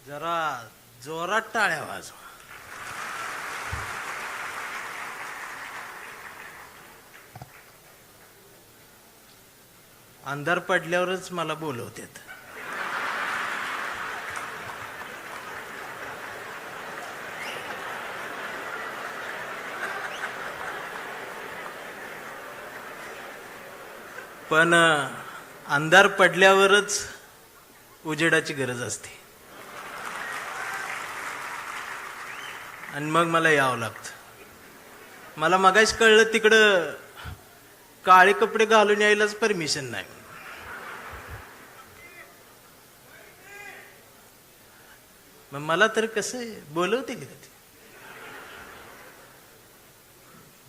जरा जोरात टाळ्या वाजवा. अंधार पडल्यावरच मला बोलवतात. पण अंधार पडल्यावरच उजेडाची गरज असते आणि मग मला यावं लागतं. मला मगाच कळलं तिकडं काळे कपडे घालून यायलाच परमिशन नाही. मग मला तर कसं बोलवते की ते.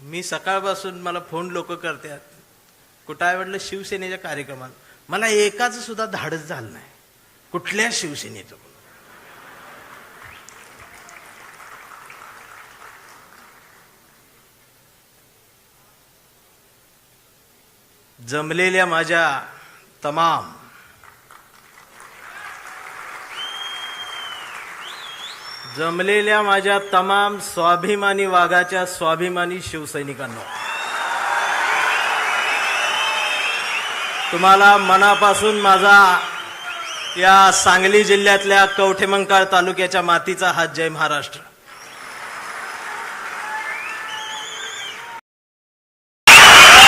मी सकाळपासून मला फोन लोक करतात, कुठं आहे म्हटलं शिवसेनेच्या कार्यक्रमात. मला एकाच सुद्धा धाडस झालं नाही कुठल्या शिवसेनेचं. जमलेल्या माझ्या तमाम स्वाभिमानी वाघाच्या स्वाभिमानी शिवसैनिकांनो, तुम्हाला मनापासून माझा या सांगली जिल्ह्यातल्या कवठेमंकाळ तालुक्याच्या मातीचा हात जय महाराष्ट्र.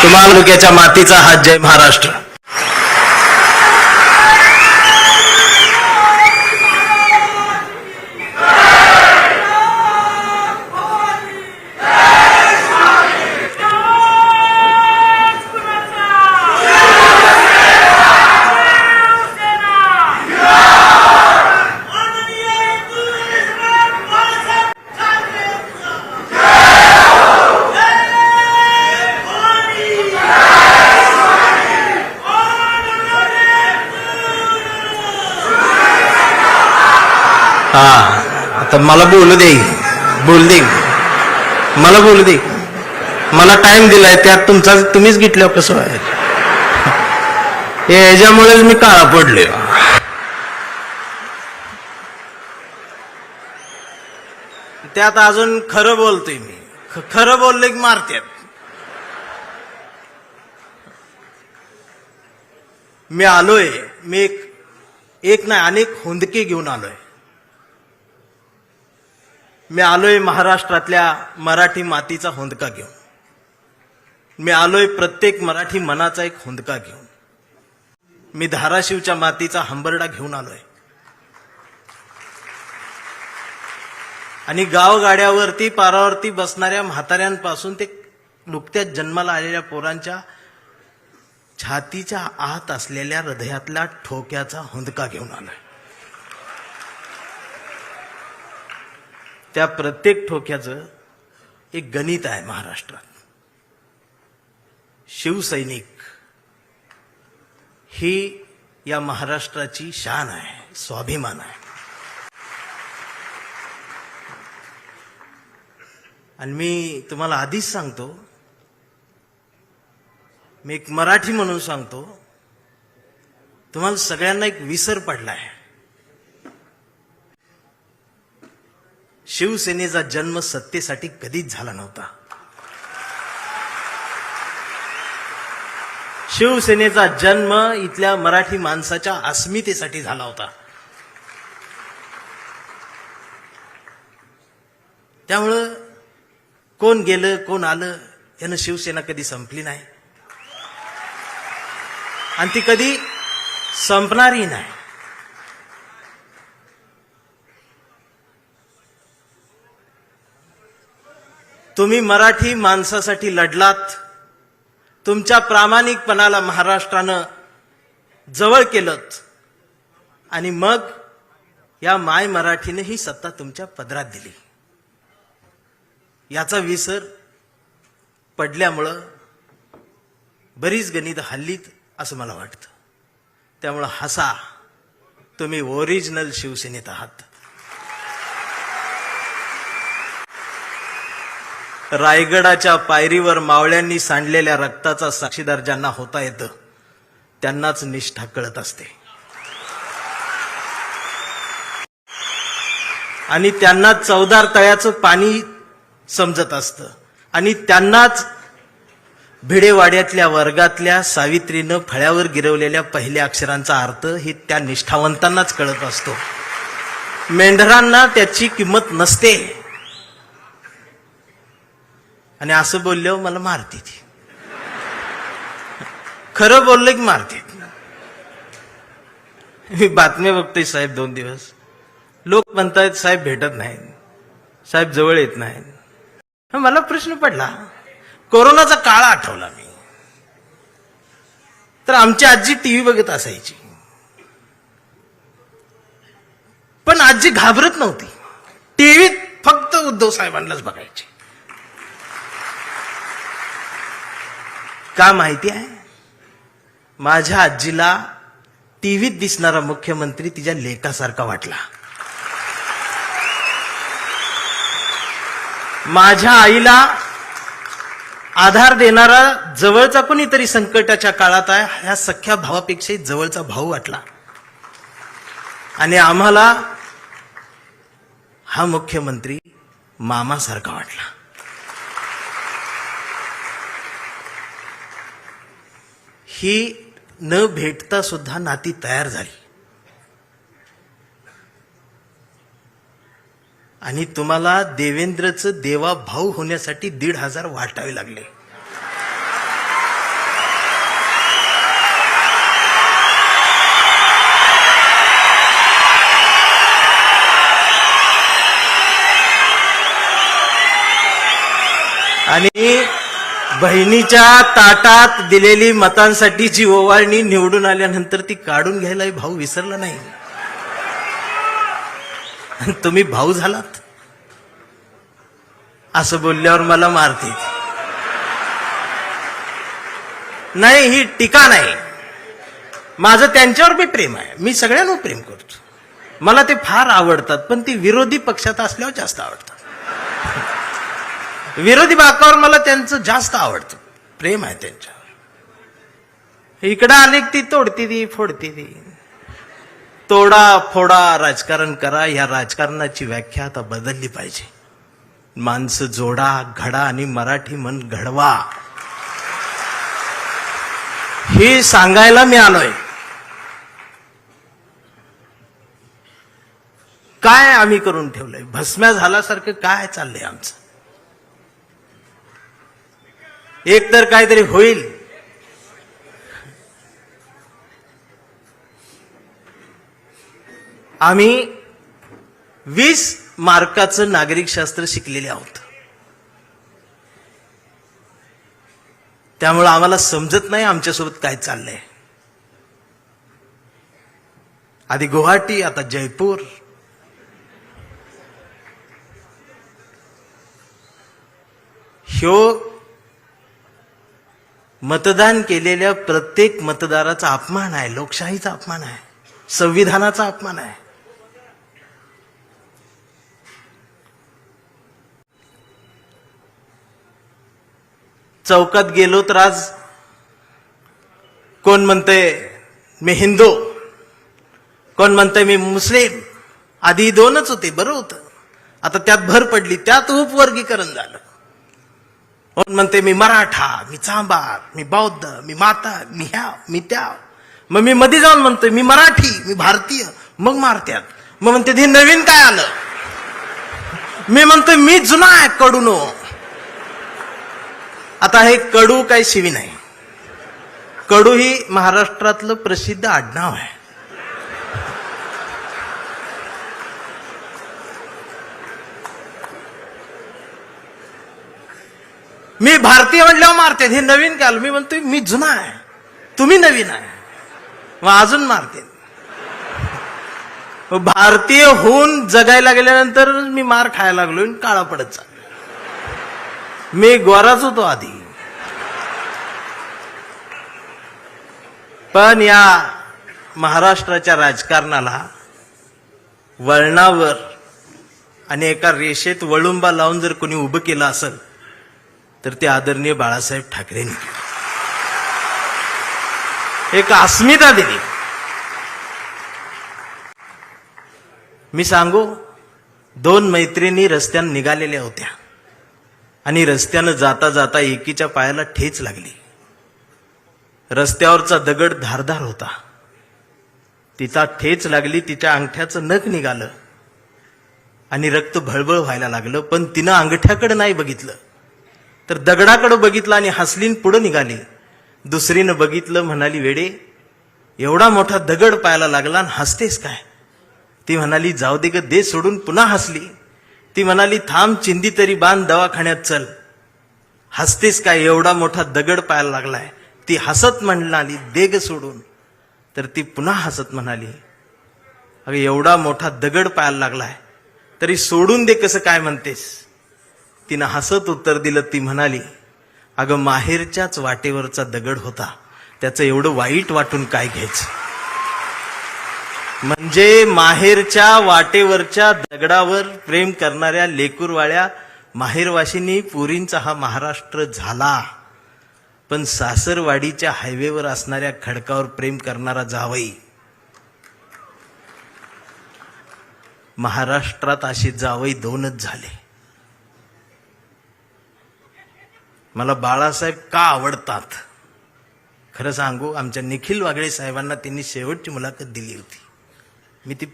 तुम्हाला तालुक्याच्या मातीचा हात जय महाराष्ट्र. हा, आता मला बोलू दे, मला बोलू दे. मला टाइम दिलाय, त्यात तुम्हीच घेतल्यावर कसं आहे. याच्यामुळेच मी काळा पडले. त्यात अजून खरं बोलतोय मी. खरं बोलले की मारत्यात. मी आलोय, मी एक नाही अनेक हुंदके घेऊन आलोय. मी आलोय महाराष्ट्रातल्या मराठी मातीचा हुंदका घेऊन. मी आलोय प्रत्येक मराठी मनाचा एक हुंदका घेऊन. मी धाराशिवच्या मातीचा हंबरडा घेऊन आलोय. आणि गावगाड्यावरती पारावरती बसणाऱ्या म्हाताऱ्यांपासून ते नुकत्याच जन्माला आलेल्या पोरांच्या छातीच्या आत असलेल्या हृदयातल्या ठोक्याचा हुंदका घेऊन आलोय. त्या प्रत्येक ठोक्याचं एक गणित आहे महाराष्ट्रात. शिवसैनिक ही या महाराष्ट्राची शान आहे, स्वाभिमान आहे. आणि मी तुम्हाला आधीच सांगतो, मी एक मराठी म्हणून सांगतो, तुम्हाला सगळ्यांना एक विसर पडलाय. शिवसेनेचा जन्म सत्तेसाठी कधीच झाला नव्हता. शिवसेनेचा जन्म इथल्या मराठी माणसाच्या अस्मितेसाठी झाला होता. त्यामुळं कोण गेलं कोण आलं यानं शिवसेना कधी संपली नाही आणि ती कधी संपणारही नाही. तुम्ही मराठी माणसासाठी लढलात. तुमच्या प्रामाणिकपणाला महाराष्ट्रानं जवळ केलं आणि मग या माय मराठीने ही सत्ता तुमच्या पदरात दिली. याचा विसर पडल्यामुळं बरीच गणित हल्लीत असं मला वाटतं. त्यामुळं हसा, तुम्ही ओरिजिनल शिवसेनेत आहात. रायगडाच्या पायरीवर मावळ्यांनी सांडलेल्या रक्ताचा साक्षीदार ज्यांना होता येतं त्यांनाच निष्ठा कळत असते. आणि त्यांना चवदार तळ्याचं पाणी समजत असतं आणि त्यांनाच भिडेवाड्यातल्या वर्गातल्या सावित्रीनं फळ्यावर गिरवलेल्या पहिल्या अक्षरांचा अर्थ ही त्या निष्ठावंतांनाच कळत असतो. मेंढरांना त्याची किंमत नसते. आणि असं बोलल्यावर मला मारते ती. खरं बोललं की मारते. मी बातम्या बघतोय साहेब 2 दिवस. लोक म्हणतायत साहेब भेटत नाहीत, साहेब जवळ येत नाहीत. मला प्रश्न पडला, कोरोनाचा काळ आठवला मी. तर आमची आजी टीव्ही बघत असायची, पण आजी घाबरत नव्हती. टीव्हीत फक्त उद्धव साहेबांनाच बघायची. का माहिती आहे? माझ्या आजीला टीव्हीत दिसणारा मुख्यमंत्री तिच्या लेकासारखा वाटला. माझ्या आईला आधार देणारा जवळचा कोणीतरी संकटाच्या काळात आहे ह्या सख्या भावापेक्षाही जवळचा भाऊ वाटला. आणि आम्हाला हा मुख्यमंत्री मामासारखा वाटला. ही न भेटता सुद्धा नाती तयार झाली. आणि तुम्हाला देवेंद्रचं देवा भाऊ होण्यासाठी 1,500 वाटावे लागले. आणि बहिणीच्या ताटात दिलेली मतांसाठी जी ओवाळणी निवडून आल्यानंतर ती काढून घ्यायला भाऊ विसरला नाही. तुम्ही भाऊ झालात असं बोलल्यावर मला मारते. नाही, ही टीका नाही. माझं त्यांच्यावर बी प्रेम आहे. मी सगळ्यांवर प्रेम करतो. मला ते फार आवडतात, पण ती विरोधी पक्षात असल्यावर जास्त आवडतात. विरोधी बाकावर मला त्यांचं जास्त आवडतं, प्रेम आहे त्यांच्यावर. इकडं आले ती तोडती ती फोडती ती. तोडा फोडा राजकारण करा. या राजकारणाची व्याख्या आता बदलली पाहिजे. माणसं जोडा, घडा आणि मराठी मन घडवा, हे सांगायला मी आलोय. काय आम्ही करून ठेवलंय? भस्म्या झाल्यासारखं काय चाललंय आमचं? एक तर काहीतरी होईल. आम्ही 20 मार्काचं नागरिकशास्त्र शिकलेले आहोत. त्यामुळे आम्हाला समजत नाही आमच्यासोबत काय चाललंय. आधी गुवाहाटी, आता जयपूर. ह्यो मतदान केलेल्या प्रत्येक मतदाराचा अपमान आहे, लोकशाहीचा अपमान आहे, संविधानाचा अपमान आहे. चौकात गेलो तर आज कोण म्हणतंय मी हिंदू, कोण म्हणतंय मी मुस्लिम. आधी 2च होते, बरं होतं. आता त्यात भर पडली, त्यात उपवर्गीकरण झालं. कोण म्हणते मी मराठा, मी चांभार, मी बौद्ध, मी माता, मी ह्या, मी त्या. मग मी मध्ये जाऊन म्हणतोय मी मराठी, मी भारतीय. मग मारत्यात. मग म्हणते हे नवीन काय आलं? मी म्हणतोय मी जुना आहे, कडूनो. आता हे कडू काही शिवी नाही. कडू ही महाराष्ट्रातलं प्रसिद्ध आडनाव आहे. मी भारतीय म्हणल्यावर मारते. हे नवीन काय आलं? मी म्हणतोय मी जुना आहे, तुम्ही नवीन आहे. मग अजून मारते. भारतीय होऊन जगायला गेल्यानंतर मी मार खायला लागलो, काळा पडत चाललो. मी गोराच होतो आधी. पण या महाराष्ट्राच्या राजकारणाला वळणावर आणि एका रेषेत वळुंबा लावून जर कोणी उभं केलं असेल तर ते आदरणीय बाळासाहेब ठाकरेंनी केलं. एक अस्मिता दिली. मी सांगू, दोन मैत्रिणी रस्त्यानं निघालेल्या होत्या आणि रस्त्यानं जाता जाता एकीच्या पायाला ठेच लागली. रस्त्यावरचा दगड धारदार होता. तिचा ठेच लागली, तिच्या अंगठ्याचं नख निघालं आणि रक्त भळभळ व्हायला लागलं. पण तिनं अंगठ्याकडे नाही बघितलं, तर दगडाकडे बघितलं आणि हसलीन पुढे निघाली. दुसरीनं बघितलं, म्हणाली, वेडे, एवढा मोठा दगड पायाला लागला आणि हसतेस काय? ती म्हणाली, जाऊ दे ग, दे सोडून. पुन्हा हसली. ती म्हणाली, थांब, चिंदी तरी बांध, दवाखान्यात चल. हसतेस काय? एवढा मोठा दगड पायाला लागलाय. ती हसत म्हणाली, दे ग सोडून. तर ती पुन्हा हसत म्हणाली, अगं एवढा मोठा दगड पायाला लागलाय तरी सोडून दे कसं काय म्हणतेस? तिनं हसत उत्तर दिलं. ती म्हणाली, अगं माहेरच्याच वाटेवरचा दगड होता, त्याचं एवढं वाईट वाटून काय घ्यायचं? म्हणजे माहेरच्या वाटेवरच्या दगडावर प्रेम करणाऱ्या लेकूरवाळ्या माहेरवाशिनी पुरींचा हा महाराष्ट्र झाला. पण सासरवाडीच्या हायवेवर असणाऱ्या खडकावर प्रेम करणारा जावई, महाराष्ट्रात असे जावई दोनच झाले. मला बाळासाहेब का आवडतात खरं सांगू, आमच्या निखिल वागळे साहेबांना त्यांनी शेवटची मुलाखत दिली होती. मी ती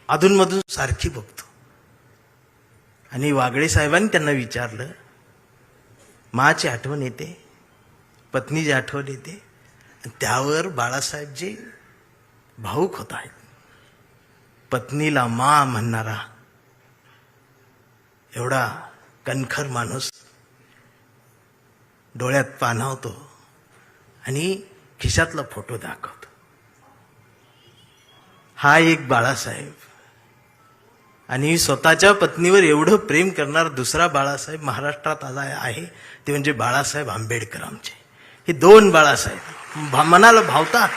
अधूनमधून सारखी बघतो. आणि वागळे साहेबांनी त्यांना विचारलं, माची आठवण येते, पत्नीची आठवण येते? त्यावर बाळासाहेबजी भाऊक होत आहेत. पत्नीला मा म्हणणारा एवढा कणखर माणूस डोळ्यात पाणावतो आणि खिशातला फोटो दाखवतो. हा एक बाळासाहेब. आणि स्वतःच्या पत्नीवर एवढं प्रेम करणारा दुसरा बाळासाहेब महाराष्ट्रात आला आहे, ते म्हणजे बाळासाहेब आंबेडकर. आमचे हे दोन बाळासाहेब मनाला भावतात.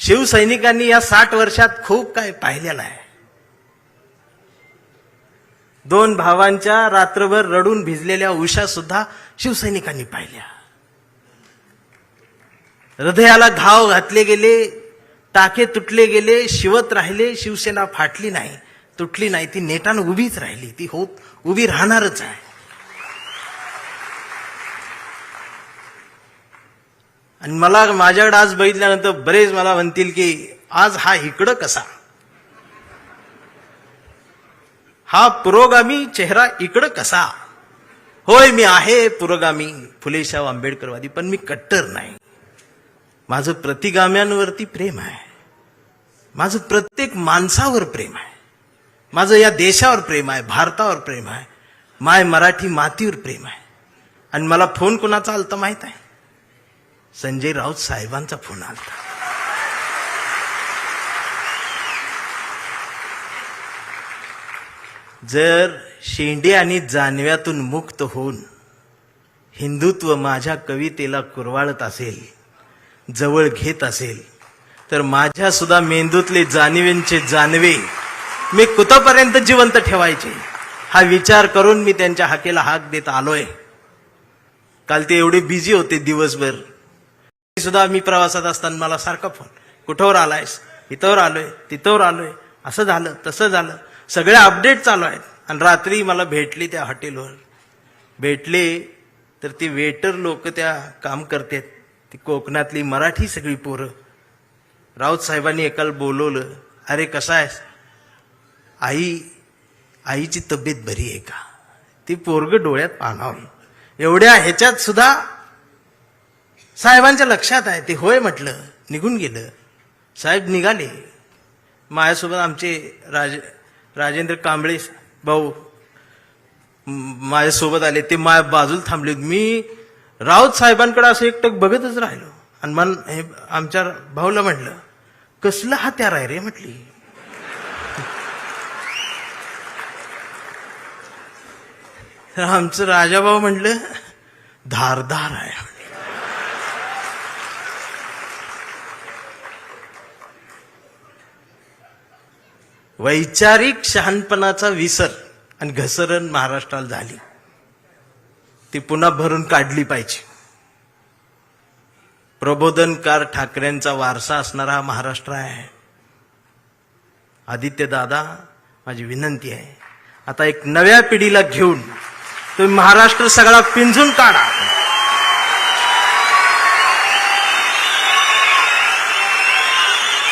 शिवसैनिकांनी या 60 वर्षात खूप काय पाहिलेलं आहे. दोन भावांच्या रात्रभर रडून भिजलेल्या उषा सुद्धा शिवसैनिकांनी पाहिल्या. हृदयाला घाव घातले गेले, टाके तुटले गेले, शिवत राहिले. शिवसेना फाटली नाही, तुटली नाही, ती नेटानं उभीच राहिली. ती उभी राहणारच आहे. आणि मला माझ्याकडे आज बघितल्यानंतर बरेच मला म्हणतील की आज हा इकडं कसा, हा पुरोगामी चेहरा इकडं कसा? होय, मी आहे पुरोगामी, फुलेशाह आंबेडकरवादी, पण मी कट्टर नाही. माझं प्रतिगाम्यांवरती प्रेम आहे. माझं प्रत्येक माणसावर प्रेम आहे. माझं या देशावर प्रेम आहे, भारतावर प्रेम आहे, माय मराठी मातीवर प्रेम आहे. आणि मला फोन कोणाचा आलता माहित आहे? संजय राऊत साहेबांचा फोन आलता. जर शेंडे आणि जानव्यातून मुक्त होऊन हिंदुत्व माझ्या कवितेला कुरवाळत असेल, जवळ घेत असेल, तर माझ्या सुद्धा मेंदूतले जाणवेंचे जानवे मी कुठपर्यंत जिवंत ठेवायचे हा विचार करून मी त्यांच्या हाकेला हाक देत आलोय. काल ते एवढे बिझी होते दिवसभर. सुद्धा मी प्रवासात असताना मला सारखा फोन, कुठवर आलायस? इथवर आलोय, तिथवर आलोय, असं झालं, तसं झालं, सगळे अपडेट चालू आहेत. आणि रात्री मला भेटली त्या हॉटेलवर. भेटले तर ती वेटर लोक त्या काम करतात, ती कोकणातली मराठी सगळी पोरं. राऊत साहेबांनी एकाला बोलवलं, अरे कसा आहेस? आईची तब्येत बरी आहे का? ती पोरग डोळ्यात पाणावलं. एवढ्या ह्याच्यात सुद्धा साहेबांच्या लक्षात आहे. ते होय म्हटलं, निघून गेलं. साहेब निघाले. माझ्यासोबत आमचे राजेंद्र कांबळे भाऊ माझ्यासोबत आले. ते माझ्या बाजूला थांबले. मी राऊत साहेबांकडे असं एकटक बघतच राहिलो. आणि आमच्या भाऊला म्हटलं, कसलं हत्यार आहे रे म्हटली. तर आमचं राजाभाऊ म्हटलं, धारदार आहे. वैचारिक शहाणपणाचा विसर आणि घसरण महाराष्ट्राला झाली. ती पुन्हा भरून काढली पाहिजे. प्रबोधनकार ठाकरेंचा वारसा असणारा हा महाराष्ट्र आहे. आदित्य दादा, माझी विनंती आहे, आता एक नव्या पिढीला घेऊन तुम्ही महाराष्ट्र सगळा पिंजून काढा.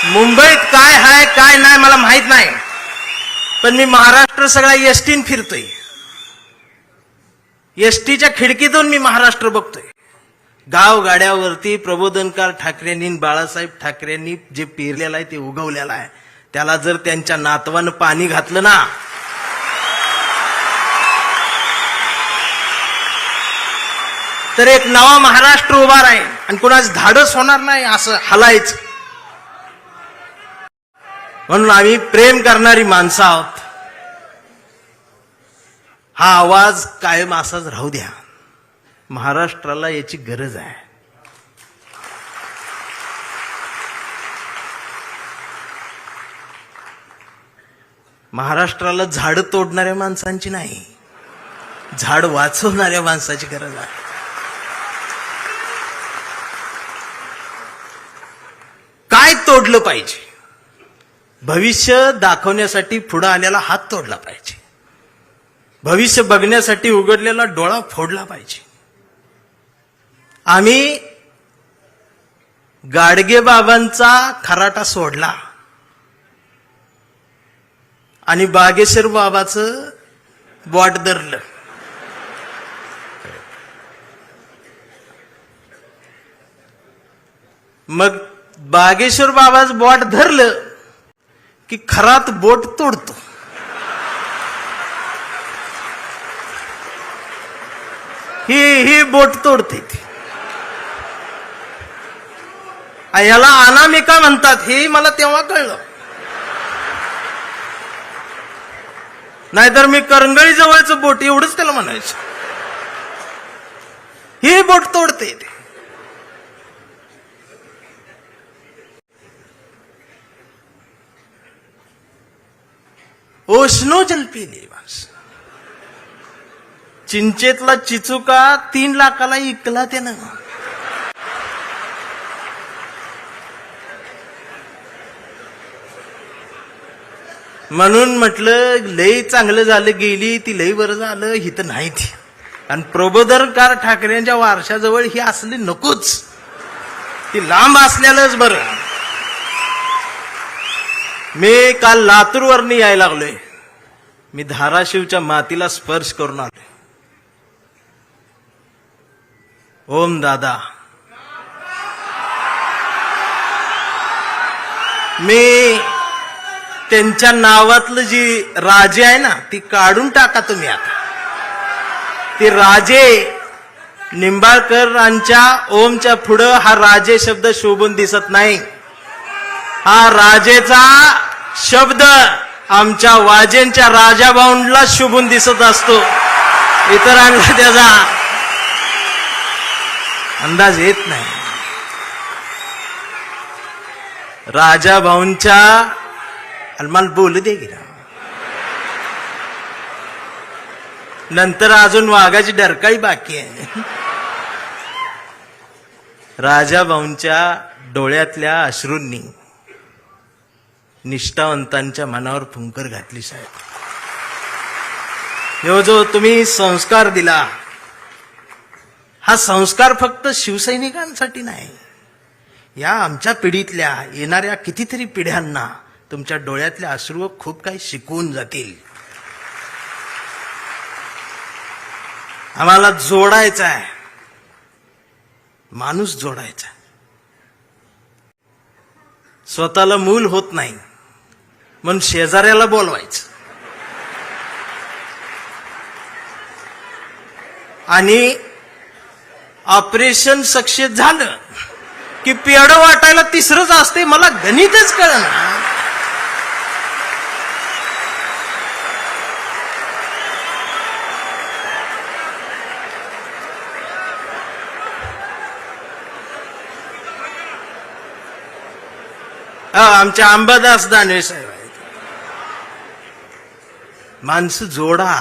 मुंबईत काय आहे काय नाही मला माहित नाही, पण मी महाराष्ट्र सगळा एसटीन फिरतोय. एसटीच्या खिडकीतून मी महाराष्ट्र बघतोय. गावगाड्यावरती प्रबोधनकार ठाकरेंनी, बाळासाहेब ठाकरेंनी जे पेरलेलं आहे ते उगवलेलं आहे. त्याला जर त्यांच्या नातवानं पाणी घातलं ना, तर एक नवा महाराष्ट्र उभा राहील आणि कुणाच धाडस होणार नाही असं हलायचं. म्हणून आम्ही प्रेम करणारी माणसं आहोत. हा आवाज कायम असाच राहू द्या. महाराष्ट्राला याची गरज आहे. महाराष्ट्राला झाड तोडणाऱ्या माणसांची नाही, झाड वाचवणाऱ्या माणसाची गरज आहे. काय तोडलं पाहिजे? भविष्य दाखवण्यासाठी पुढे आलेला हात तोडला पाहिजे. भविष्य बघण्यासाठी उघडलेला डोळा फोडला पाहिजे. आम्ही गाडगे बाबांचा खराटा सोडला आणि बागेश्वर बाबाचं बॉट धरलं. मग बागेश्वर बाबाचं बॉट धरलं की खरात बोट तोडतो. ही बोट तोडते ती. याला अनामिका म्हणतात हे मला तेव्हा कळलं. नाहीतर मी करंगळी जवळचं बोट एवढंच त्याला म्हणायचं. ही बोट तोडते ते. ओशनो जल पिले बस. चिंचेतला चिचुका 3 लाखाला इकला त्यानं. म्हणून म्हटलं लई चांगलं झालं, गेली ती लई बरं झालं, ही तर नाही ती. आणि प्रबोधनकार ठाकरेंच्या वारशाजवळ ही असली नकोच, ती लांब असल्यालाच बरं. मी काल लातूरवरनं यायला लागलोय. मी धाराशिवच्या मातीला स्पर्श करून आलोय. ओम दादा, मी त्यांच्या नावातलं जी राजे आहे ना ती काढून टाका तुम्ही. आता ते राजे निंबाळकरांच्या ओमच्या पुढं हा राजे शब्द शोभून दिसत नाही. हा राजेचा शब्द आमच्या वाजेंच्या राजाभाऊंला शोभून दिसत असतो. इतरांना त्याचा अंदाज येत नाही. राजाभाऊंच्या मला बोलू दे गिरा. नंतर अजून वाघाची डरकाळी बाकी आहे. राजाभाऊंच्या डोळ्यातल्या अश्रूंनी निष्ठावंतांच्या मनावर फुंकर घातली. साहेब, हे जो तुम्ही संस्कार दिला, हा संस्कार फक्त शिवसैनिकांसाठी नाही, या आमच्या पिढीतल्या येणाऱ्या कितीतरी पिढ्यांना तुमच्या डोळ्यातले अश्रू खूप काही शिकवून जातील. आम्हाला जोडायचं आहे, माणूस जोडायचा. स्वतःला मूल होत नाही म्हणून शेजाऱ्याला बोलवायचं आणि ऑपरेशन सक्सेस झालं की पेढं वाटायला तिसरंच असते. मला गणितच कळना. आमच्या अंबादास दानवे साहेब आहेत. माणसं जोडा.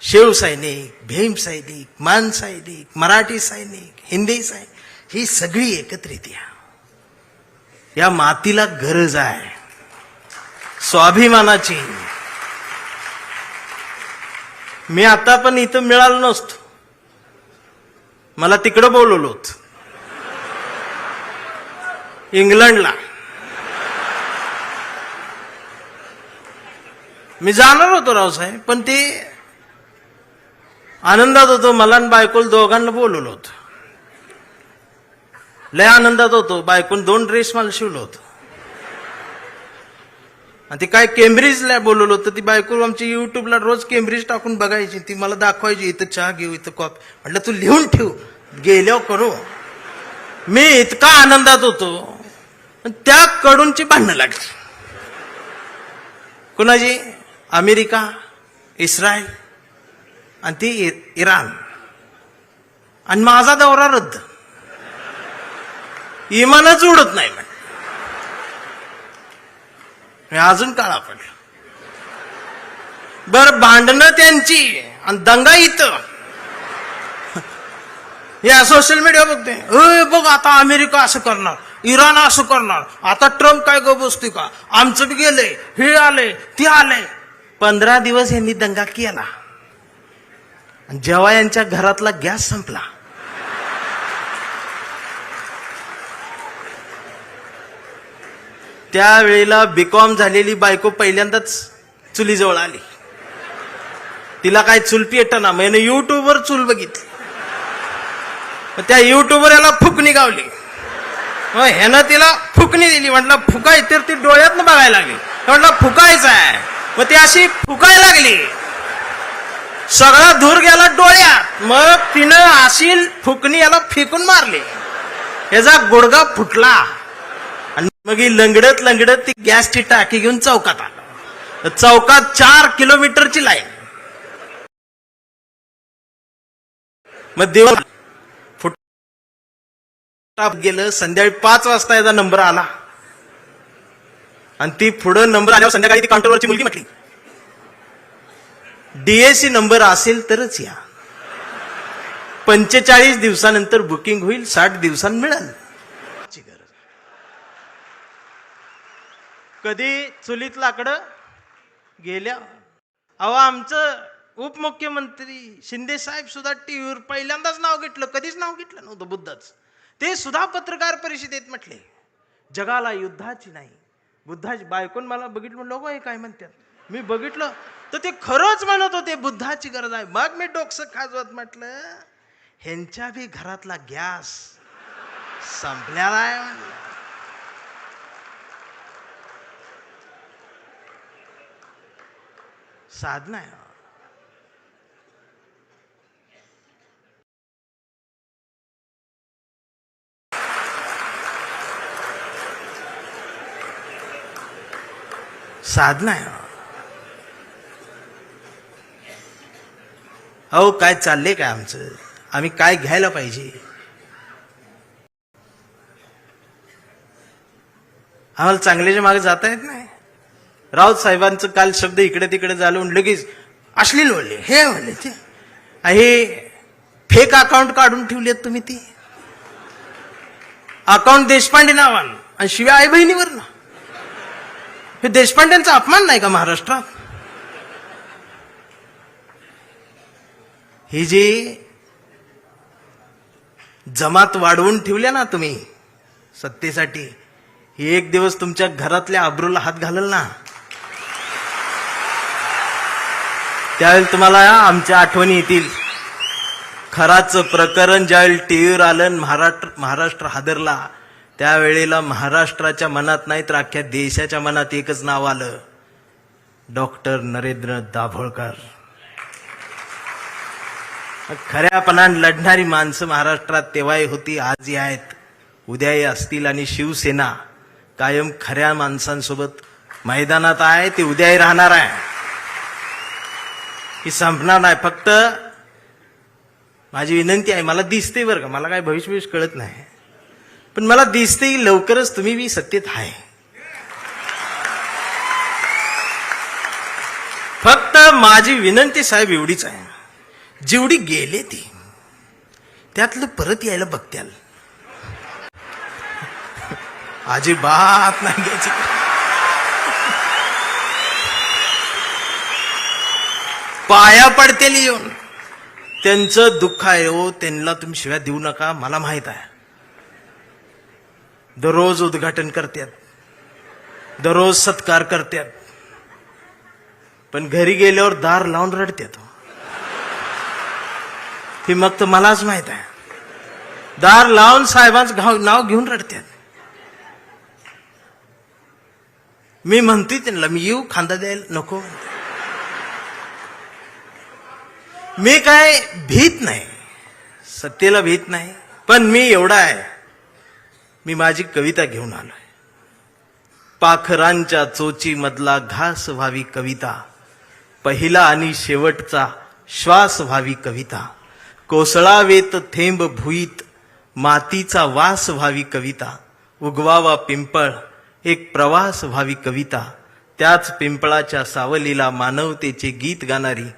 शिवसैनिक, भीम सैनिक, मान सैनिक, मराठी सैनिक, हिंदी सैनिक, ही सगळी एकत्रित या मातीला गरज आहे स्वाभिमानाची. मी आता पण इथं मिळालो नसतो, मला तिकडं बोलवलं होतं इंग्लंडला. मी जाणार होतो रावसाहेब, पण ते आनंदात होतो. मला आणि बायकोला दोघांना बोलवलं होतं. लय आनंदात होतो. बायकोन 2 ड्रेस मला शिवलं होतं. आणि ती काय केम्ब्रिजला बोलवलं होतं. ती बायको आमची युट्यूबला रोज केम्ब्रिज टाकून बघायची. ती मला दाखवायची, इथं चहा घेऊ, इथं कॉफी. म्हटलं तू लिहून ठेव, गेल्यावर करू. मी इतका आनंदात होतो, त्या कडूनची भांडणं लागली. कुणाची? अमेरिका, इस्रायल आणि ती इराण. आणि माझा दौरा रद्द. इमानच उडत नाही. मी अजून काळा पडला. बर, भांडणं त्यांची आणि दंगा इथं. या सोशल मीडिया बघते, बघ आता अमेरिका असं करणार, इराण असं करणार, आता ट्रम्प काय गो बसते का, आमचं बी गेले, हे आले, ते आले. 15 दिवस यांनी दंगा केला. जेव्हा यांच्या घरातला गॅस संपला, त्यावेळेला बीकॉम झालेली बायको पहिल्यांदाच चुलीजवळ आली. तिला काय चूल पेटना. मैंने युट्यूबवर चूल बघितली. त्या युट्यूबवर याला फुकणी गावली. ह्यानं तिला फुकणी दिली. म्हटलं फुकाय, तर ती डोळ्यातनं बघायला लागली. म्हटलं फुकायचं आहे. मग ती अशी फुकायला लागली, सगळा धूर गेला डोळ्यात. मग तिनं अशी फुकणी याला फेकून मारली. याचा गुडगा फुटला. आणि मग ही लंगडत लंगडत ती गॅसची टाकी घेऊन चौकात आला. चौकात 4 किलोमीटरची लाईन. मग दिवस गेलं. संध्याकाळी 5 वाजता याचा नंबर आला. आणि ती पुढं नंबर आल्यावर संध्याकाळी ती काउंटरवरची मुलगी म्हटली, डीएसी नंबर असेल तरच या. 45 दिवसानंतर बुकिंग होईल, 60 दिवसांनी मिळेल. कधी चुलीत लाकडं गेल्या. अहो, आमचं उपमुख्यमंत्री शिंदे साहेब सुद्धा टीव्हीवर पहिल्यांदाच नाव घेतलं. कधीच नाव घेतलं नव्हतं बुद्धाचं. ते सुद्धा पत्रकार परिषदेत म्हटले, जगाला युद्धाची नाही, बुद्धाची. बायकोन मला बघितलं, म्हणलं लोक हे काय म्हणतात. मी बघितलं तर ते खरंच म्हणत होते बुद्धाची गरज आहे. मग मी डोकसं खाजवत म्हटलं, ह्यांच्या बी घरातला गॅस संपलेला आहे. साधना आहे. साधना आहे. अहो, काय चाललंय काय आमचं, आम्ही काय घ्यायला पाहिजे. आम्हाला चांगल्याच्या मागे जाता येत नाही. राऊत साहेबांचं काल शब्द इकडे तिकडे झालं, लगेच अश्लील बोलले, हे म्हणले, ते हे फेक अकाउंट काढून ठेवलेत तुम्ही. ती अकाउंट देशपांडे नावानं आणि शिवाय आई बहिणीवर ना. हे देशपांड्यांचा अपमान नाही का महाराष्ट्रात? ही जी जमात वाढवून ठेवल्या ना तुम्ही सत्तेसाठी, ही एक दिवस तुमच्या घरातल्या आबरूला हात घालल ना, त्यावेळेला तुम्हाला आमच्या आठवणी येतील. खराचं प्रकरण ज्यावेळी टीव्हीवर आलं, महाराष्ट्र हादरला, त्यावेळेला महाराष्ट्राच्या मनात नाही तर अख्ख्या देशाच्या मनात एकच नाव आलं, डॉक्टर नरेंद्र दाभोळकर. खऱ्यापणाने लढणारी माणसं महाराष्ट्रात तेव्हाही होती, आजही आहेत, उद्याही असतील. आणि शिवसेना कायम खऱ्या माणसांसोबत मैदानात आहे, ती उद्याही राहणार आहे, ही संपणार नाही. फक्त माझी विनंती आहे, मला दिसते बरं का, मला काय भविष्य कळत नाही, पण मला दिसते लवकरच तुम्ही बी सत्तेत आहे. फक्त माझी विनंती साहेब एवढीच आहे, जेवढी गेले ती त्यातलं परत यायला बघत्याल. अजिबात नाही घ्यायची. पाया पडतेल येऊन. त्यांचं दुःख आहे हो, त्यांना तुम्ही शिव्या देऊ नका, मला माहित आहे. दररोज उद्घाटन करतात, दररोज सत्कार करतात, पण घरी गेल्यावर दार लावून रडतात. हे मग तर मलाच माहित आहे. दार लावून साहेबांचं नाव घेऊन रडतात. मी म्हणतोय त्यांना, मी येऊ खांदा द्यायला नको. मी काय भीत नाही, सत्तेला भीत नाही, पण मी एवढा आहे, मी माझी कविता घेऊन आलोय. पाखरांच्या चोची मधला घास व्हावी कविता, पहिला आणि शेवटचा श्वास व्हावी कविता, कोसळावेत थेंब भुईत मातीचा वास व्हावी कविता, उगवावा पिंपळ एक प्रवास व्हावी कविता, त्याच पिंपळाच्या सावलीला मानवतेचे गीत गाणारी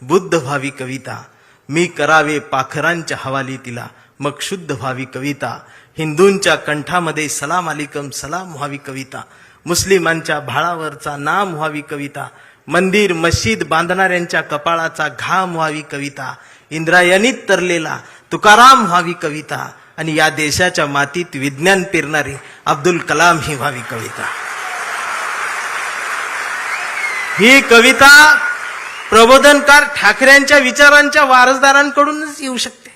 बुद्ध व्हावी कविता, मी करावे पाखरांच्या हवाली तिला मग शुद्ध व्हावी कविता, हिंदूंच्या कंठामध्ये सलाम अलिकम सलाम व्हावी कविता, मुस्लिमांच्या भाळावरचा नाम व्हावी कविता, मंदिर मस्जिद बांधणाऱ्यांच्या कपाळाचा घाम व्हावी कविता, इंद्रायणीत तरलेला तुकाराम व्हावी कविता, आणि या देशाच्या मातीत विज्ञान पेरणारी अब्दुल कलाम ही व्हावी कविता. ही कविता प्रबोधनकार ठाकरेंच्या विचारांच्या वारसदारांकडूनच येऊ शकते.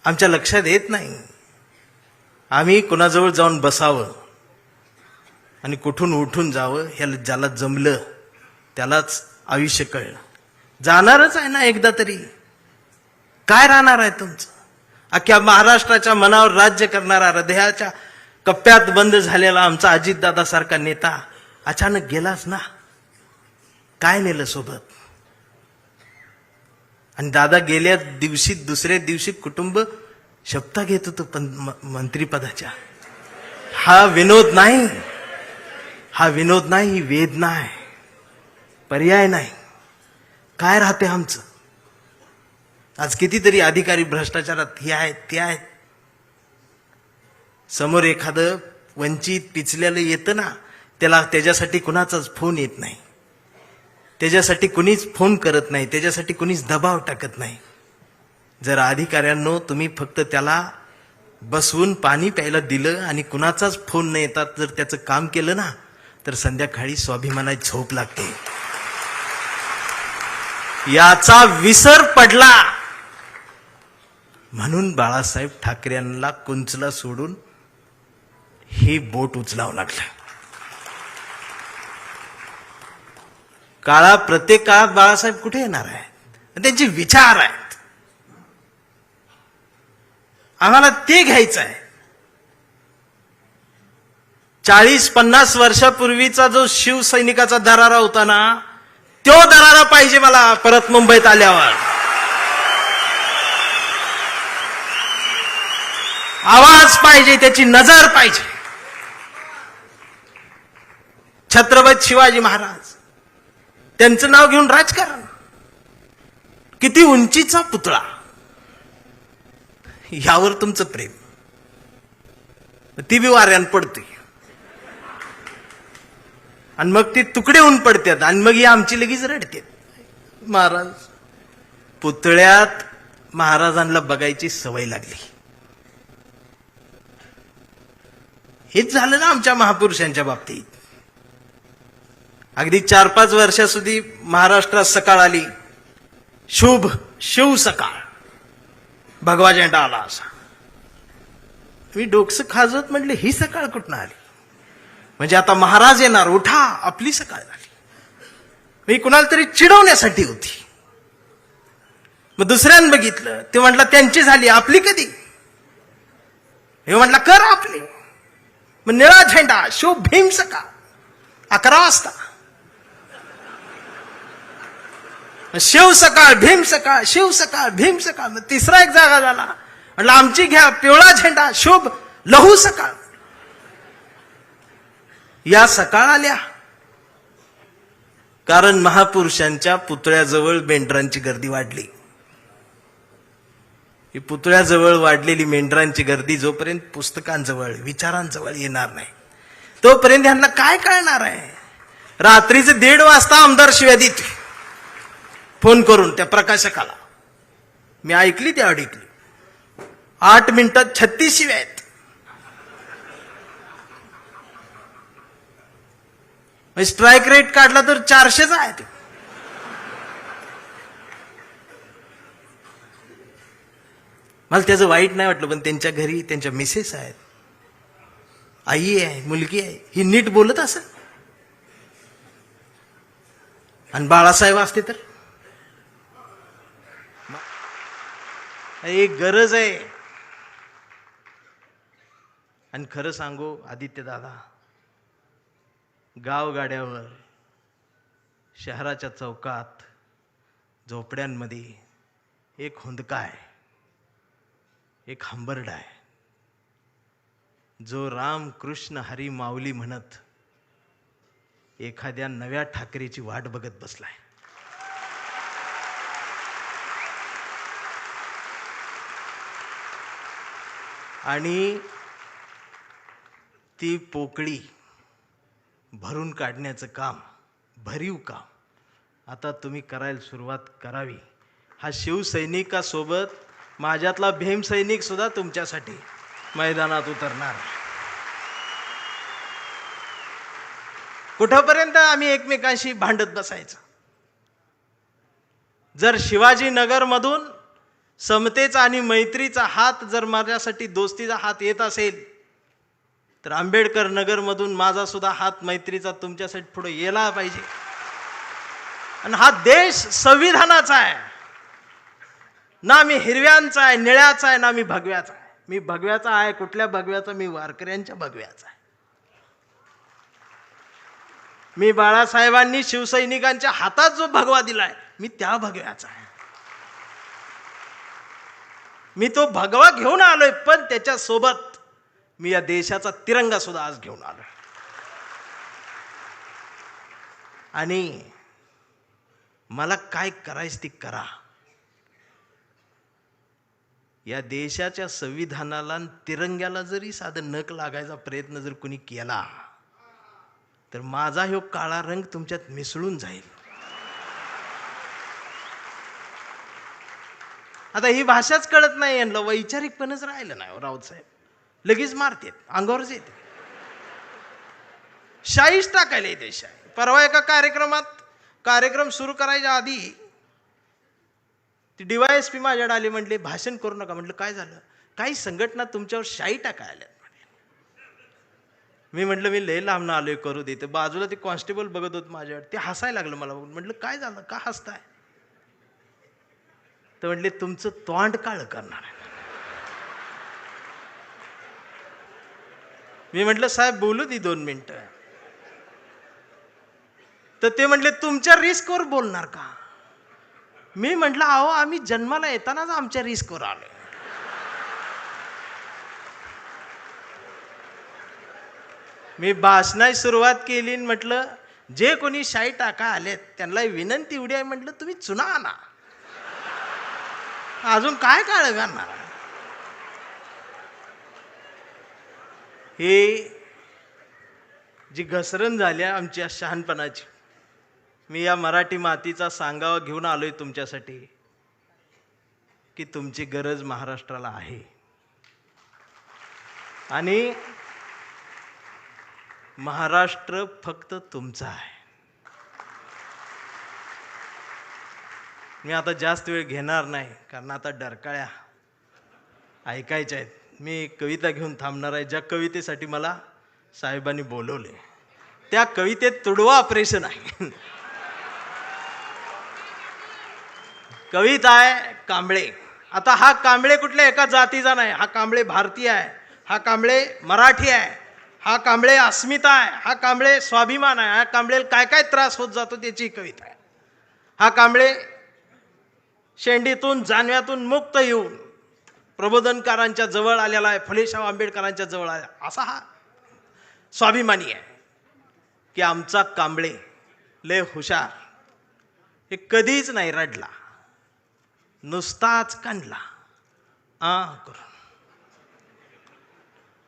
आमच्या लक्षात येत नाही. आम्ही कुणाजवळ जाऊन बसावं आणि कुठून उठून जावं, ह्याला ज्याला जमलं त्यालाच आयुष्य कळलं. जाणारच आहे ना एकदा तरी. काय राहणार आहे तुमचं? अख्ख्या महाराष्ट्राच्या मनावर राज्य करणारा, हृदयाच्या कप्प्यात बंद झालेला आमचा अजितदादा सारखा नेता अचानक गेलाच ना. काय नेलं सोबत? आणि दादा गेल्या दिवशी दुसऱ्या दिवशी कुटुंब शपथा घेत होतं मंत्रिपदाच्या. हा विनोद नाही, हा विनोद नाही, ही वेदना आहे, पर्याय नाही. काय राहते आमचं? आज कितीतरी अधिकारी भ्रष्टाचारात हे आहेत ते आहेत. समोर एखादं वंचित पिचलेलं येतं ना, त्याच्यासाठी कुणाचाच फोन येत नाही, त्याच्यासाठी कुणीच फोन करत नाही, त्याच्यासाठी कुणीच दबाव टाकत नाही. जर अधिकाऱ्यांनो तुम्ही फक्त त्याला बसवून पाणी प्यायला दिलं आणि कुणाचाच फोन न येतात जर त्याचं काम केलं ना, तर संध्याकाळी स्वाभिमानाची झोप लागते. याचा विसर पडला म्हणून बाळासाहेब ठाकरे यांना कुंचला सोडून हे बोट उचलावं लागलं. प्रत्येक काळात बाळासाहेब कुठे येणार आहेत? त्यांचे विचार आहेत, आम्हाला ते घ्यायचं आहे. 40-50 वर्षापूर्वीचा जो शिवसैनिकाचा दरारा होता ना, तो दरारा पाहिजे मला परत मुंबईत आल्यावर. आवाज पाहिजे, त्याची नजर पाहिजे. छत्रपती शिवाजी महाराज, त्यांचं नाव घेऊन राजकारण, किती उंचीचा पुतळा, यावर तुमचं प्रेम, ती बी वाऱ्यान पडते आणि मग ते तुकडे होऊन पडतात आणि मग ही आमची लगेच रडतात. महाराज पुतळ्यात महाराजांना बघायची सवय लागली. हेच झालं ना आमच्या महापुरुषांच्या बाबतीत. अगदी 4-5 वर्षाસુધી महाराष्ट्रात सकाळ आली, शुभ शिव सकाळ, भगवा झेंडा आला असा. मी डोकसं खाजवत म्हटले, ही सकाळ कुठून आली? म्हणजे आता महाराज येणार, उठा, आपली सकाळ झाली. मी कुणाला तरी चिडवण्यासाठी होती. मग दुसऱ्यानं बघितलं, ते म्हटलं त्यांची झाली, आपली कधी? हे म्हटलं कर आपली. मग निळा झेंडा, शुभ भीम सकाळ, 11 वाजता. शिव सकाळ, भीम सकाळ, शिव सकाळ, भीम सकाळ. मग तिसरा एक जागा झाला, म्हटलं आमची घ्या, पिवळा झेंडा, शुभ लहू सकाळ. या सकाळ आल्या कारण महापुरुषांच्या पुतळ्याजवळ मेंढरांची गर्दी वाढली. ही पुतळ्याजवळ वाढलेली मेंढरांची गर्दी जोपर्यंत पुस्तकांजवळ विचारांजवळ येणार नाही तोपर्यंत यांना काय कळणार आहे. रात्रीचे 1:30 वाजता आमदार शिव्या देते फोन करून त्या प्रकाशकाला. मी ऐकली त्या ऐकली. 8 मिनिटात 36 शिव्या आहेत. स्ट्राईक रेट काढला तर 400चा आहे ते. मला त्याचं वाईट नाही वाटलं, पण त्यांच्या घरी त्यांच्या मिसेस आहेत, आई आहे, मुलगी आहे, ही नीट बोलत असेल. आणि बाळासाहेब असते तर एक गरज आहे. आणि खरं सांगू आदित्य दादा, गावगाड्यावर, शहराच्या चौकात, झोपड्यांमध्ये एक हुंदका आहे, एक हंबरडा आहे, जो राम कृष्ण हरी माऊली म्हणत एखाद्या नव्या ठाकरेची वाट बघत बसलाय. आणि ती पोकळी भरून काढण्याचं काम, भरीव काम आता तुम्ही करायला सुरुवात करावी. हा शिवसैनिकासोबत माझ्यातला भीमसैनिक सुद्धा तुमच्यासाठी मैदानात उतरणार. कुठपर्यंत आम्ही एकमेकांशी भांडत बसायचं. जर शिवाजीनगरमधून समतेचा आणि मैत्रीचा हात, जर माझ्यासाठी दोस्तीचा हात येत असेल, तर आंबेडकर नगरमधून माझा सुद्धा हात मैत्रीचा तुमच्यासाठी पुढे येला पाहिजे. आणि हा देश संविधानाचा आहे ना, मी हिरव्यांचा आहे, निळ्याचा आहे, ना मी भगव्याचा आहे. मी भगव्याचा आहे. कुठल्या भगव्याचा? मी वारकऱ्यांच्या भगव्याचा आहे. मी बाळासाहेबांनी शिवसैनिकांच्या हातात जो भगवा दिलाय, मी त्या भगव्याचा आहे. मी तो भगवा घेऊन आलोय, पण त्याच्या सोबत मी या देशाचा तिरंगा सुद्धा आज घेऊन आलोय. आणि मला काय करायचं ती करा. या देशाच्या संविधानाला, तिरंग्याला जरी साधं नख लागायचा प्रयत्न जर कोणी केला, तर माझा ह्यो काळा रंग तुमच्यात मिसळून जाईल. आता ही भाषाच कळत नाही यांना, वैचारिकपणच राहिलं नाही. राऊत साहेब लगेच मारतात, अंगावरच येते, शाईच टाकायला येते शाई. परवा एका कार्यक्रम सुरू करायच्या आधी ती DYSP माझ्याकडे आली, म्हटले भाषण करू नका. म्हटलं काय झालं? काही संघटना तुमच्यावर शाई टाकायला. मी म्हटलं मी लय लांब आलोय, करू दे. तर बाजूला ते कॉन्स्टेबल बघत होत माझ्याकडे, ते हसायला लागलं मला बघून. म्हटलं काय झालं, का हसताय? तर म्हटले तुमचं तोंड काळ करणार आहे. मी म्हटलं साहेब बोलू दे 2 मिनिटं. तर ते म्हटले तुमच्या रिस्कवर बोलणार का? मी म्हटलं अहो आम्ही जन्माला येतानाच आमच्या रिस्कवर आलोय. मी भाषणाची सुरुवात केली, म्हटलं जे कोणी शाई टाका आलेत त्यांना विनंती एवढी आहे, म्हटलं तुम्ही चुना आणा, अजून काय काळ करणार. हे जी घसरण झाली आमच्या शहाणपणाची, मी या मराठी मातीचा सांगावा घेऊन आलोय तुमच्यासाठी की तुमची गरज महाराष्ट्राला आहे. आणि महाराष्ट्र फक्त तुमचा आहे. मी आता जास्त वेळ घेणार नाही, कारण आता डरकाळ्या ऐकायच्या आहेत. मी कविता घेऊन थांबणार आहे, ज्या कवितेसाठी मला साहेबांनी बोलवले. त्या कवितेत तुडवा ऑपरेशन आहे. कविता आहे कांबळे. आता हा कांबळे कुठल्या एका जातीचा नाही, हा कांबळे भारतीय आहे, हा कांबळे मराठी आहे, हा कांबळे अस्मिता आहे, हा कांबळे स्वाभिमान आहे, हा कांबळे काय काय त्रास होत जातो त्याची कविता आहे. हा कांबळे शेंडीतून जानव्यातून मुक्त येऊन प्रबोधनकारांच्या जवळ आलेला आहे, फुलेशाह आंबेडकरांच्या जवळ आला, असा हा स्वाभिमानी आहे की आमचा कांबळे लय हुशार, हे कधीच नाही रडला, नुसताच कांडला करून.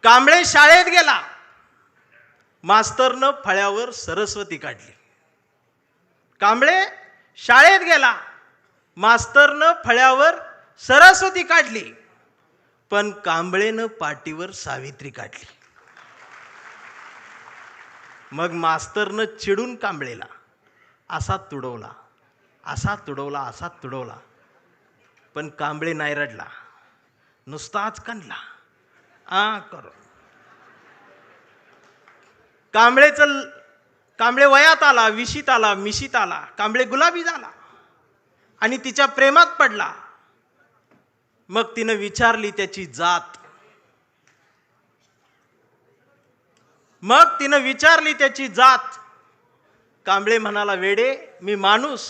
कांबळे शाळेत गेला, मास्तरनं फळ्यावर सरस्वती काढली. कांबळे शाळेत गेला, मास्तरनं फळ्यावर सरस्वती काढली, पण कांबळेनं पाटीवर सावित्री काढली. मग मास्तरनं चिडून कांबळेला असा तुडवला, असा तुडवला, असा तुडवला, पण कांबळे नाही रडला, नुसताच कांडला करून. कांबळे वयात आला, विशीत आला, मिशीत आला. कांबळे गुलाबी झाला आणि तिच्या प्रेमात पडला. मग तिनं विचारली त्याची जात. कांबळे म्हणाला, वेडे, मी माणूस,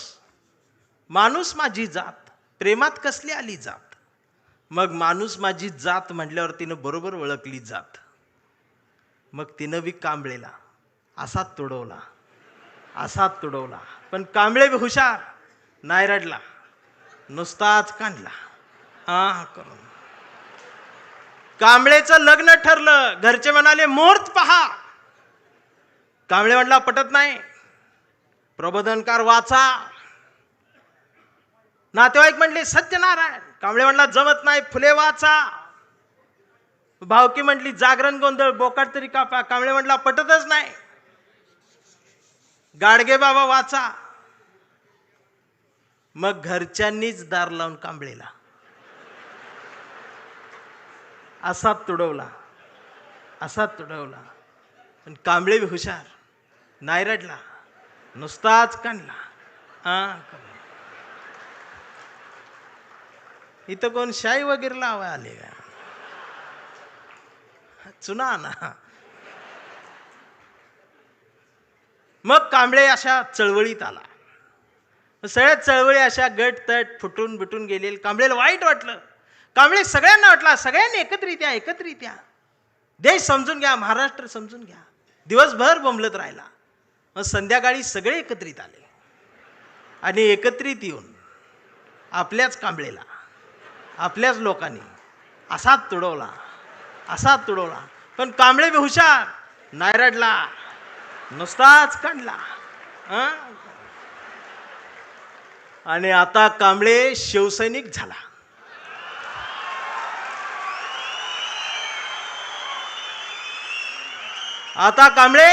माणूस माझी जात, प्रेमात कसली आली जात. मग माणूस माझी जात म्हटल्यावर तिनं बरोबर ओळखली जात. मग तिनं बी कांबळेला असा तुडवला, असा तुडवला, पण कांबळे बी हुशार, नाही रडला, नुसताच कांडला करून. कांबळेचं लग्न ठरलं. घरचे म्हणाले, मुहूर्त पहा. कांबळे म्हटला, पटत नाही, प्रबोधनकार वाचा. नातेवाईक म्हणले, सत्यनारायण. कांबळे म्हटला, जमत नाही, फुले वाचा. भावकी म्हटली, जागरण गोंधळ, बोकाट तरी कापा. कांबळे म्हटला, पटतच नाही, गाडगे बाबा वाचा. मग घरच्यांनीच दार लावून कांबळेला असा तुडवला, असा तुडवला, पण कांबळे बी हुशार, नाही रडला, नुसताच कांडला. इथं कोण शाई वगैरे लावा आले का? चुना ना. मग कांबळे अशा चळवळीत आला. सगळ्या चळवळी अशा गट तट फुटून बिटून गेले. कांबळेला वाईट वाटलं. कांबळे सगळ्यांना वाटला, सगळ्यांनी एकत्रित या, देश समजून घ्या, महाराष्ट्र समजून घ्या. दिवसभर बोंबलत राहिला. मग संध्याकाळी सगळे एकत्रित आले आणि एकत्रित येऊन आपल्याच कांबळेला, आपल्याच लोकांनी असा तुडवला, असा तुडवला, पण कांबळे बी हुशार, नाही रडला, नुसताच कांडला. आणि आता कांबळे शिवसैनिक झाला. आता कांबळे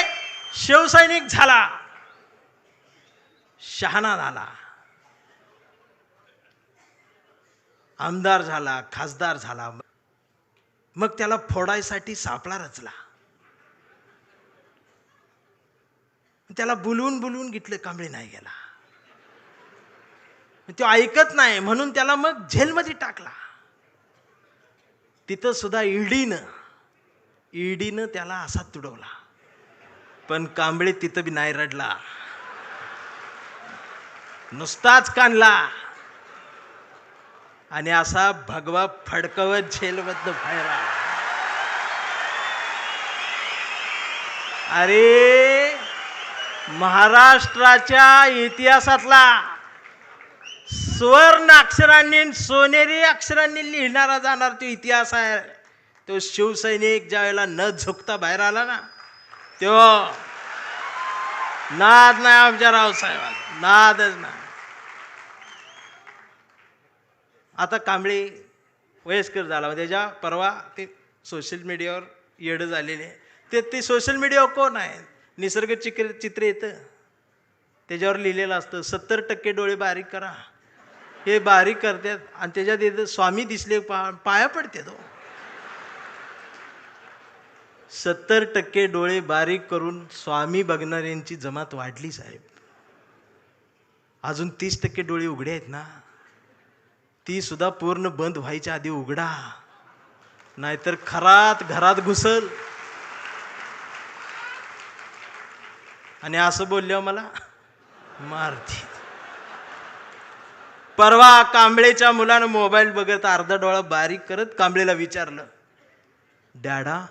शिवसैनिक झाला, शहाणा झाला, आमदार झाला, खासदार झाला. मग त्याला फोडायसाठी सापळा रचला. त्याला बुलवून बुलवून घेतलं, कांबळे नाही गेला. तो ऐकत नाही म्हणून त्याला मग जेलमध्ये टाकला. तिथं सुद्धा ईडीनं त्याला असा तुडवला, पण कांबळे तिथं बी नाही रडला, नुसताच कांडला आणि असा भगवा फडकवत जेलमधनं बाहेर आला. अरे, महाराष्ट्राच्या इतिहासातला सुवर्ण अक्षरांनी, सोनेरी अक्षरांनी लिहिणारा जाणार तो इतिहास आहे. तो शिवसैनिक ज्या वेळेला न झुकता बाहेर आला ना, तो नाद नाही आमच्या रावसाहेबांचा, नादच नाही. आता कांबळे वयस्कर झाला. त्याच्या परवा ते सोशल मीडियावर येडं झालेले. ते सोशल मीडियावर कोण आहे, निसर्ग चित्र येतं, त्याच्यावर लिहिलेलं असतं 70% डोळे बारीक करा. हे बारीक करतात आणि त्याच्यात येतं स्वामी दिसले, पाया पडते तो. 70% डोळे बारीक करून स्वामी बघणाऱ्यांची जमात वाढली साहेब. अजून 30% डोळे उघडे आहेत ना, ती सुद्धा पूर्ण बंद व्हायच्या आधी उघडा, नाहीतर घरात घुसल. आणि असं बोलल्यावर मला मारती. परवा कांबळेच्या मुलानं मोबाईल बघत अर्धा डोळा बारीक करत कांबळेला विचारलं, डॅडा,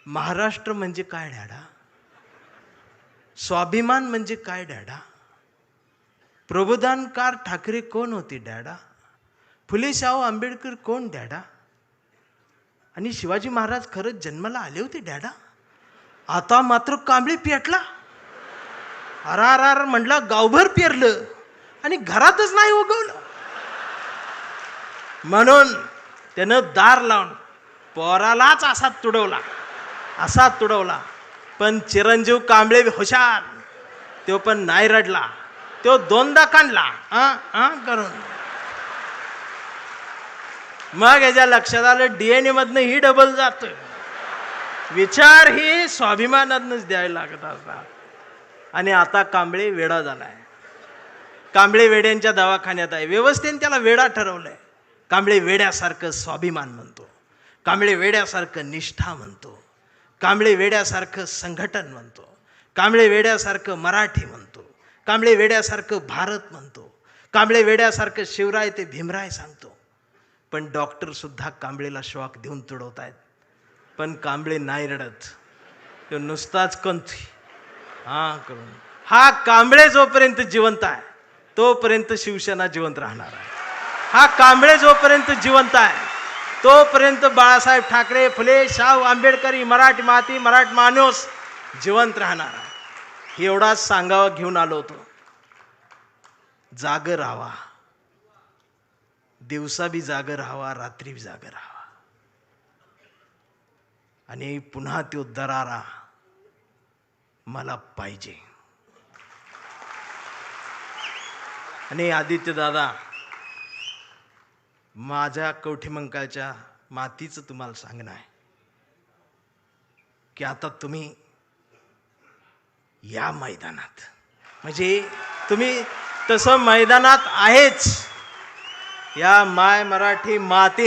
महाराष्ट्र म्हणजे काय डॅडा? स्वाभिमान म्हणजे काय डॅडा? प्रबोधनकार ठाकरे कोण होते डॅडा? फुले शाहू आंबेडकर कोण डॅडा? आणि शिवाजी महाराज खरंच जन्माला आले होते डॅडा? आता मात्र कांबळे पेटला. अरार म्हटलं, गावभर पेरलं आणि घरातच नाही उगवलं. म्हणून त्यानं दार लावून पोरालाच असा तुडवला. पण चिरंजीव कांबळे हुशार, तो पण नाही रडला. तो दोनदा काढला करून. मग याच्या लक्षात आलं DNA मधनं ही डबल जातोय. विचार ही स्वाभिमानातनच द्यायला लागत असतात. आणि आता कांबळे वेडा झालाय. कांबळे वेड्यांच्या दवाखान्यात आहे. व्यवस्थेने त्याला वेडा ठरवलंय. कांबळे वेड्यासारखं स्वाभिमान म्हणतो, कांबळे वेड्यासारखं निष्ठा म्हणतो, कांबळे वेड्यासारखं संघटन म्हणतो, कांबळे वेड्यासारखं मराठी म्हणतो, कांबळे वेड्यासारखं भारत म्हणतो, कांबळे वेड्यासारखं शिवराय ते भीमराय सांगतो. पण डॉक्टर सुद्धा कांबळेला शॉक देऊन तुडवतायत. पण कांबळे नाही रडत. तो नुसताच कंथी करून. हा कांबळे जोपर्यंत जिवंत आहे तोपर्यंत शिवसेना जिवंत राहणार आहे. हा कांबळे जोपर्यंत जिवंत आहे तोपर्यंत बाळासाहेब ठाकरे, फुले शाहू आंबेडकरी, मराठी माती, मराठी माणूस जिवंत राहणार आहे. हे एवढाच सांगावं घेऊन आलो होतो. जागर राहावा, दिवसा बी जागर राहावा, रात्री बी जागर राहावा. आणि पुन्हा तो दरारा मला पाहिजे. आणि आदित्य दादा, माझ्या कवठीमंकाळच्या मातीचं तुम्हाला सांगणं आहे की आता तुम्ही या मैदानात, म्हणजे तुम्ही तसं मैदानात आहेच, या माय मराठी मातीत